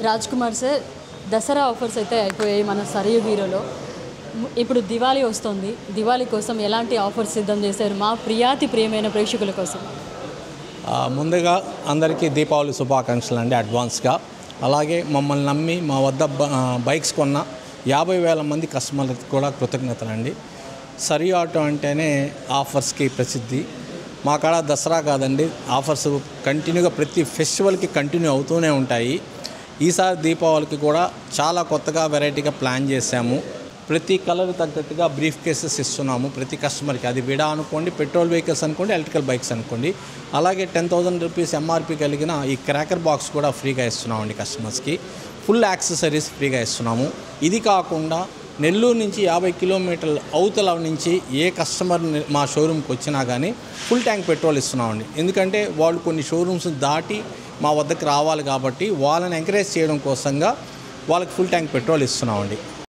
Raj Kumar sir, Dasara offers అయితే అయిపోయాయి మన సరియు హీరోలో. ఇప్పుడు దివాళీ వస్తుంది. దివాళీ కోసం ఎలాంటి ఆఫర్స్ సిద్ధం చేశారు మా ప్రియమైన ప్రేక్షకుల కోసం? ముందుగా అందరికీ దీపావళి శుభాకాంక్షలు అండి అడ్వాన్స్గా. అలాగే మమ్మల్ని నమ్మి మా వద్ద బైక్స్ కొన్న 50,000 మంది కస్టమర్లకు కూడా కృతజ్ఞతలండి. సరియు ఆటో అంటేనే ఆఫర్స్కి ప్రసిద్ధి. మా కాడ దసరా కాదండి, ఆఫర్స్ కంటిన్యూగా ప్రతి ఫెస్టివల్కి కంటిన్యూ అవుతూనే ఉంటాయి. ఈసారి దీపావళికి కూడా చాలా కొత్తగా వెరైటీగా ప్లాన్ చేశాము. ప్రతి కలర్ తగ్గట్టుగా బ్రీఫ్ కేసెస్ ఇస్తున్నాము ప్రతి కస్టమర్కి. అది విడా అనుకోండి, పెట్రోల్ వెహికల్స్ అనుకోండి, ఎలక్ట్రికల్ బైక్స్ అనుకోండి. అలాగే 10,000 రూపీస్ ఎంఆర్పి కలిగిన ఈ క్రాకర్ బాక్స్ కూడా ఫ్రీగా ఇస్తున్నామండి కస్టమర్స్కి. ఫుల్ యాక్సెసరీస్ ఫ్రీగా ఇస్తున్నాము. ఇది కాకుండా నెల్లూరు నుంచి 50 కిలోమీటర్ల అవతల నుంచి ఏ కస్టమర్ మా షోరూమ్కి వచ్చినా కానీ ఫుల్ ట్యాంక్ పెట్రోల్ ఇస్తున్నామండి. ఎందుకంటే వాళ్ళు కొన్ని షోరూమ్స్ దాటి మా వద్దకు రావాలి కాబట్టి వాళ్ళని ఎంకరేజ్ చేయడం కోసంగా వాళ్ళకి ఫుల్ ట్యాంక్ పెట్రోల్ ఇస్తున్నామండి.